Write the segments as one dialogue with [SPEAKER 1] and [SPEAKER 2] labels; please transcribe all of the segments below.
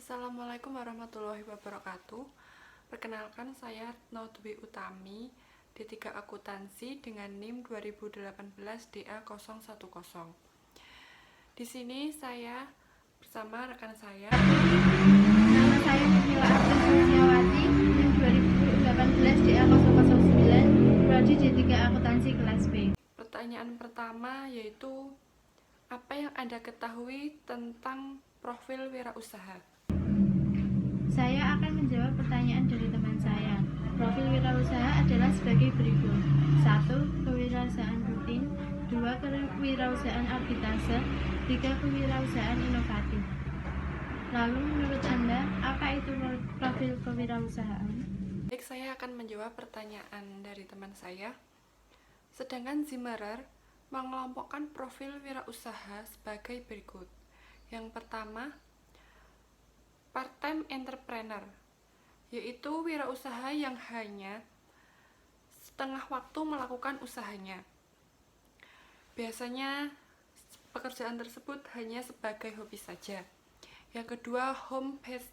[SPEAKER 1] Assalamualaikum warahmatullahi wabarakatuh. Perkenalkan, saya Retno Dwi Utami, D3 Akuntansi dengan NIM 2018 DA010. Di sini saya bersama rekan saya.
[SPEAKER 2] Nama saya Nabila Artis Susiawati, NIM 2018 DA009, Prodi D3 Akuntansi kelas B.
[SPEAKER 1] Pertanyaan pertama yaitu, apa yang Anda ketahui tentang profil wirausaha?
[SPEAKER 2] Saya akan menjawab pertanyaan dari teman saya. Profil wirausaha adalah sebagai berikut. 1. Kewirausahaan rutin. 2. Kewirausahaan arbitase. 3. Kewirausahaan inovatif. Lalu menurut Anda, apa itu profil kewirausahaan?
[SPEAKER 1] Baik, saya akan menjawab pertanyaan dari teman saya. Sedangkan Zimmerer mengelompokkan profil wirausaha sebagai berikut. Yang pertama, part-time entrepreneur, yaitu wirausaha yang hanya setengah waktu melakukan usahanya. Biasanya pekerjaan tersebut hanya sebagai hobi saja. Yang kedua, home-based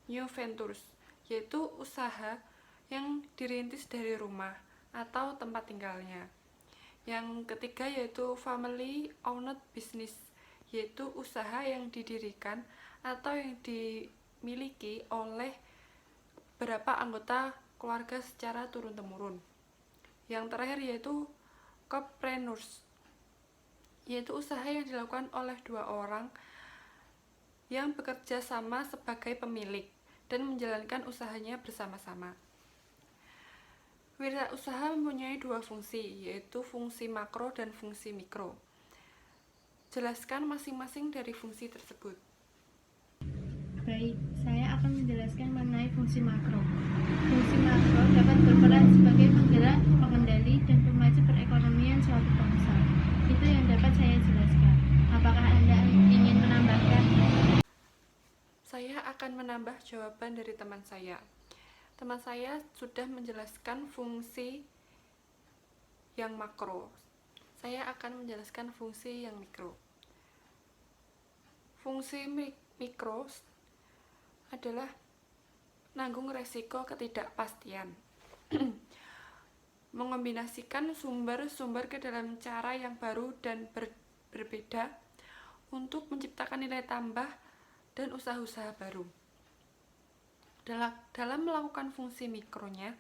[SPEAKER 1] new ventures, yaitu usaha yang dirintis dari rumah atau tempat tinggalnya. Yang ketiga yaitu family owned business, yaitu usaha yang didirikan atau yang dimiliki oleh beberapa anggota keluarga secara turun-temurun. Yang terakhir yaitu co-preneurs, yaitu usaha yang dilakukan oleh dua orang yang bekerja sama sebagai pemilik dan menjalankan usahanya bersama-sama. Wirausaha mempunyai dua fungsi, yaitu fungsi makro dan fungsi mikro. Jelaskan masing-masing dari fungsi tersebut.
[SPEAKER 2] Baik, saya akan menjelaskan mengenai fungsi makro. Fungsi makro dapat berperan sebagai penggerak, pengendali, dan pemacu perekonomian suatu bangsa. Itu yang dapat saya jelaskan. Apakah Anda ingin menambahkan?
[SPEAKER 1] Saya akan menambah jawaban dari teman saya. Teman saya sudah menjelaskan fungsi yang makro. Saya akan menjelaskan fungsi yang mikro. Fungsi mikro adalah nanggung resiko ketidakpastian. Mengombinasikan sumber-sumber ke dalam cara yang baru dan berbeda untuk menciptakan nilai tambah dan usaha-usaha baru. Dalam melakukan fungsi mikronya,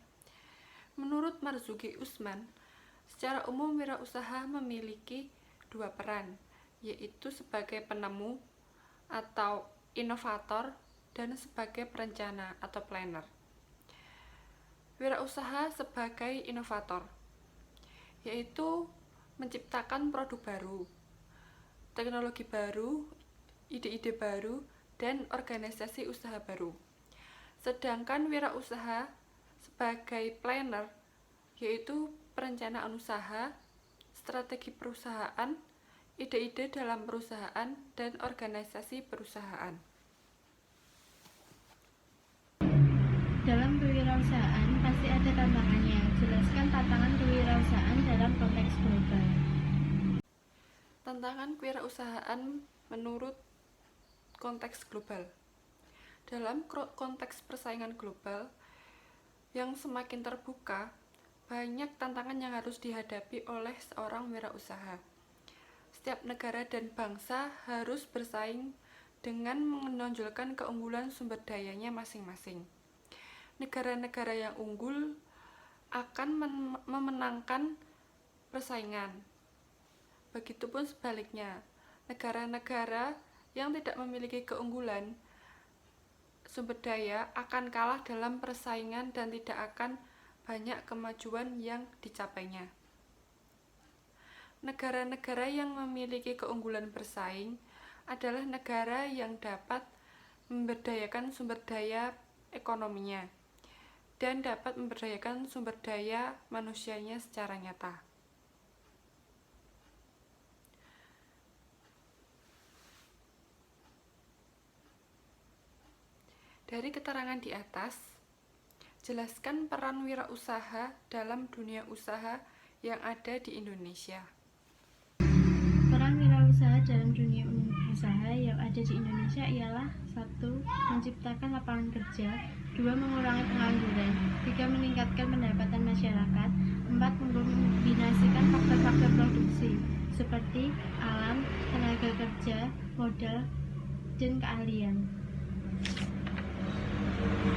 [SPEAKER 1] menurut Marzuki Usman, secara umum wirausaha memiliki dua peran, yaitu sebagai penemu atau inovator dan sebagai perencana atau planner. Wirausaha sebagai inovator, yaitu menciptakan produk baru, teknologi baru, ide-ide baru, dan organisasi usaha baru. Sedangkan wirausaha sebagai planner, yaitu perencanaan usaha, strategi perusahaan, ide-ide dalam perusahaan, dan organisasi perusahaan.
[SPEAKER 2] Dalam kewirausahaan pasti ada tantangannya. Jelaskan tantangan kewirausahaan dalam konteks global.
[SPEAKER 1] Tantangan kewirausahaan menurut konteks global. Dalam konteks persaingan global yang semakin terbuka, banyak tantangan yang harus dihadapi oleh seorang wirausaha. Setiap negara dan bangsa harus bersaing dengan menonjolkan keunggulan sumber dayanya masing-masing. Negara-negara yang unggul akan memenangkan persaingan. Begitupun sebaliknya, negara-negara yang tidak memiliki keunggulan sumber daya akan kalah dalam persaingan dan tidak akan banyak kemajuan yang dicapainya. Negara-negara yang memiliki keunggulan bersaing adalah negara yang dapat memberdayakan sumber daya ekonominya dan dapat memberdayakan sumber daya manusianya secara nyata. Dari keterangan di atas, jelaskan peran wirausaha dalam dunia usaha yang ada di Indonesia.
[SPEAKER 2] Peran wirausaha dalam dunia usaha yang ada di Indonesia ialah 1. menciptakan lapangan kerja, 2. mengurangi pengangguran, 3. meningkatkan pendapatan masyarakat, 4. mengkombinasikan faktor-faktor produksi seperti alam, tenaga kerja, modal, dan keahlian.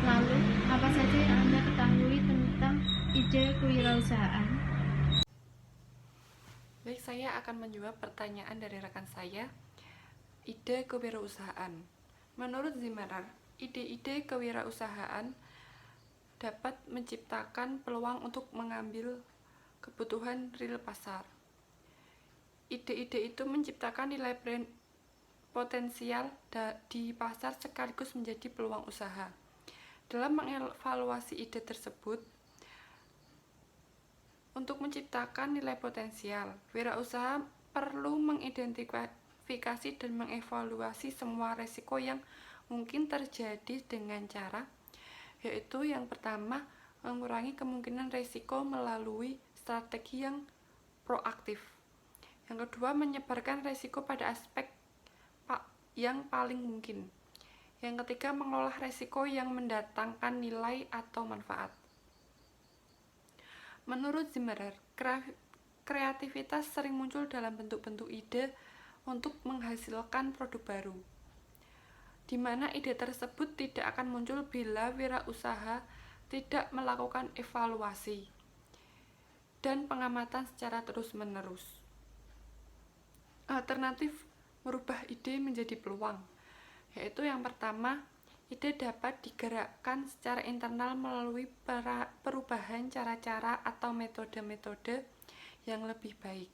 [SPEAKER 2] Lalu, apa saja yang Anda ketahui tentang ide kewirausahaan?
[SPEAKER 1] Baik, saya akan menjawab pertanyaan dari rekan saya. Ide kewirausahaan. Menurut Zimmerer, ide-ide kewirausahaan dapat menciptakan peluang untuk mengambil kebutuhan real pasar. Ide-ide itu menciptakan nilai potensial di pasar sekaligus menjadi peluang usaha. Dalam mengevaluasi ide tersebut, untuk menciptakan nilai potensial, wirausaha perlu mengidentifikasi dan mengevaluasi semua resiko yang mungkin terjadi dengan cara, yaitu yang pertama, mengurangi kemungkinan resiko melalui strategi yang proaktif. Yang kedua, menyebarkan resiko pada aspek yang paling mungkin. Yang ketiga, mengolah resiko yang mendatangkan nilai atau manfaat. Menurut Zimmerer, kreativitas sering muncul dalam bentuk-bentuk ide untuk menghasilkan produk baru, di mana ide tersebut tidak akan muncul bila wirausaha tidak melakukan evaluasi dan pengamatan secara terus-menerus. Alternatif merubah ide menjadi peluang, yaitu yang pertama, ide dapat digerakkan secara internal melalui perubahan cara-cara atau metode-metode yang lebih baik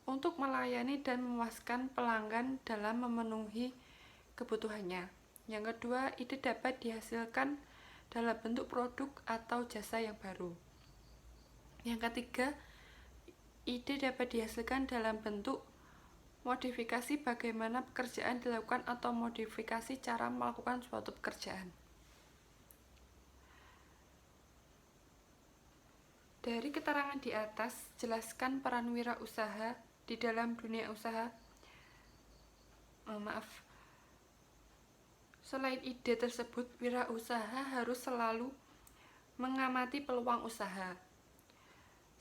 [SPEAKER 1] untuk melayani dan memuaskan pelanggan dalam memenuhi kebutuhannya. Yang kedua, ide dapat dihasilkan dalam bentuk produk atau jasa yang baru. Yang ketiga, ide dapat dihasilkan dalam bentuk modifikasi bagaimana pekerjaan dilakukan atau modifikasi cara melakukan suatu pekerjaan. Dari keterangan di atas, jelaskan peran wirausaha di dalam dunia usaha. Selain ide tersebut, wirausaha harus selalu mengamati peluang usaha.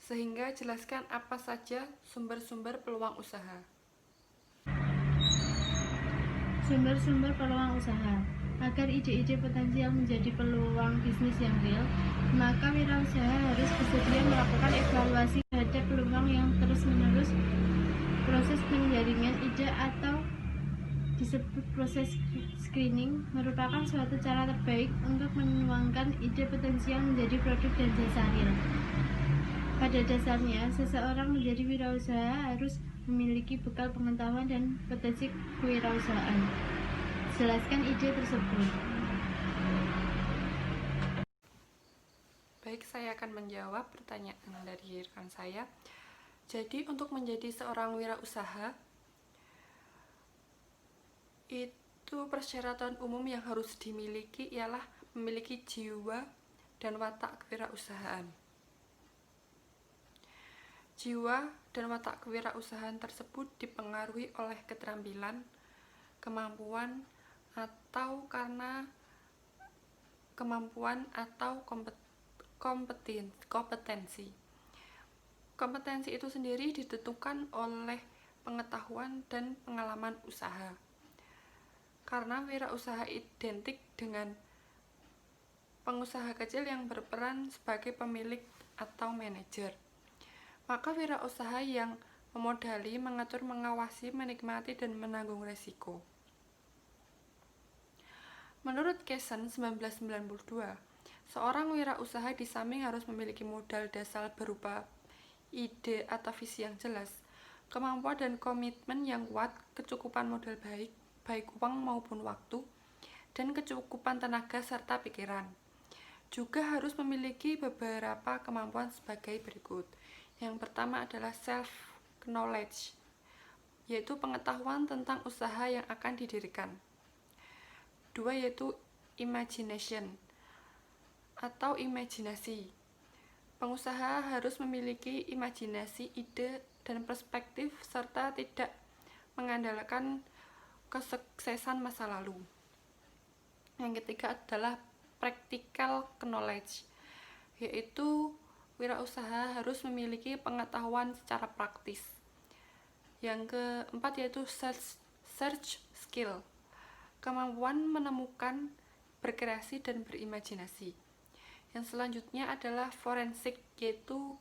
[SPEAKER 1] Sehingga jelaskan apa saja sumber-sumber peluang usaha.
[SPEAKER 2] Sumber-sumber peluang usaha. Agar ide-ide potensial menjadi peluang bisnis yang real, maka wirausaha harus bersedia melakukan evaluasi terhadap peluang yang terus-menerus. Proses penjaringan ide atau disebut proses screening merupakan suatu cara terbaik untuk menuangkan ide potensial menjadi produk dan jasa real. Pada dasarnya, seseorang menjadi wirausaha harus memiliki bekal pengetahuan dan potensi kewirausahaan. Jelaskan ide tersebut.
[SPEAKER 1] Baik, saya akan menjawab pertanyaan dari rekan saya. Jadi, untuk menjadi seorang wirausaha, itu persyaratan umum yang harus dimiliki ialah memiliki jiwa dan watak kewirausahaan. Jiwa dan watak kewirausahaan tersebut dipengaruhi oleh keterampilan, kemampuan, atau karena kemampuan atau kompetensi. Kompetensi itu sendiri ditentukan oleh pengetahuan dan pengalaman usaha. Karena wirausaha identik dengan pengusaha kecil yang berperan sebagai pemilik atau manajer. Maka wirausaha yang memodali, mengatur, mengawasi, menikmati, dan menanggung resiko. Menurut Kessen 1992, seorang wirausaha di samping harus memiliki modal dasar berupa ide atau visi yang jelas, kemampuan dan komitmen yang kuat, kecukupan modal baik uang maupun waktu, dan kecukupan tenaga serta pikiran. Juga harus memiliki beberapa kemampuan sebagai berikut. Yang pertama adalah self-knowledge, yaitu pengetahuan tentang usaha yang akan didirikan. 2 yaitu imagination atau imajinasi. Pengusaha harus memiliki imajinasi, ide, dan perspektif serta tidak mengandalkan kesuksesan masa lalu. Yang ketiga adalah practical knowledge, yaitu wirausaha harus memiliki pengetahuan secara praktis. Yang keempat yaitu search skill, kemampuan menemukan, berkreasi, dan berimajinasi. Yang selanjutnya adalah forensik, yaitu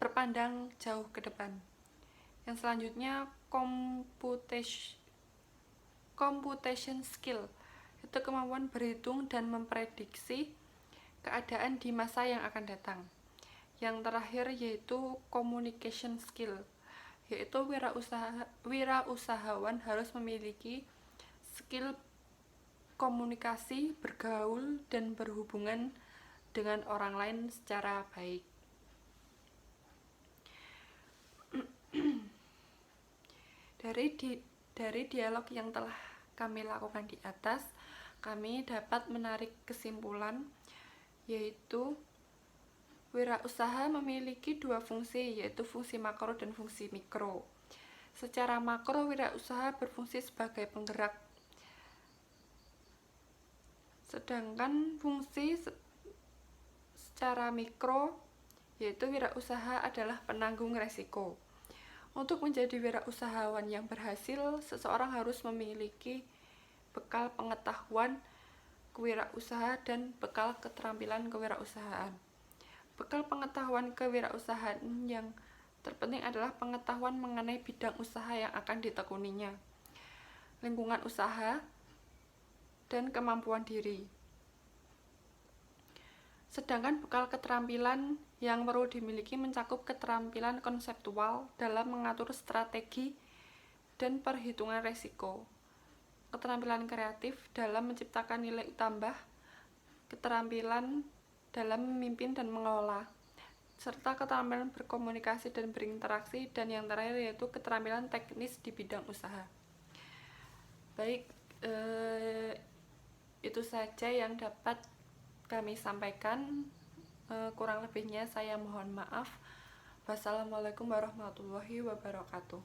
[SPEAKER 1] berpandang jauh ke depan. Yang selanjutnya computation skill, itu kemampuan berhitung dan memprediksi keadaan di masa yang akan datang. Yang terakhir yaitu communication skill, yaitu wirausahawan harus memiliki skill komunikasi, bergaul, dan berhubungan dengan orang lain secara baik. Dari dialog yang telah kami lakukan di atas, kami dapat menarik kesimpulan, yaitu wirausaha memiliki dua fungsi, yaitu fungsi makro dan fungsi mikro. Secara makro, wirausaha berfungsi sebagai penggerak, sedangkan fungsi secara mikro, yaitu wirausaha adalah penanggung resiko. Untuk menjadi wirausahawan yang berhasil, seseorang harus memiliki bekal pengetahuan kewirausahaan dan bekal keterampilan kewirausahaan. Bekal pengetahuan kewirausahaan yang terpenting adalah pengetahuan mengenai bidang usaha yang akan ditekuninya, lingkungan usaha, dan kemampuan diri. Sedangkan bekal keterampilan yang perlu dimiliki mencakup keterampilan konseptual dalam mengatur strategi dan perhitungan resiko, keterampilan kreatif dalam menciptakan nilai tambah, keterampilan dalam memimpin dan mengelola, serta keterampilan berkomunikasi dan berinteraksi, dan yang terakhir yaitu keterampilan teknis di bidang usaha. Baik, itu saja yang dapat kami sampaikan. Kurang lebihnya saya mohon maaf. Wassalamualaikum warahmatullahi wabarakatuh.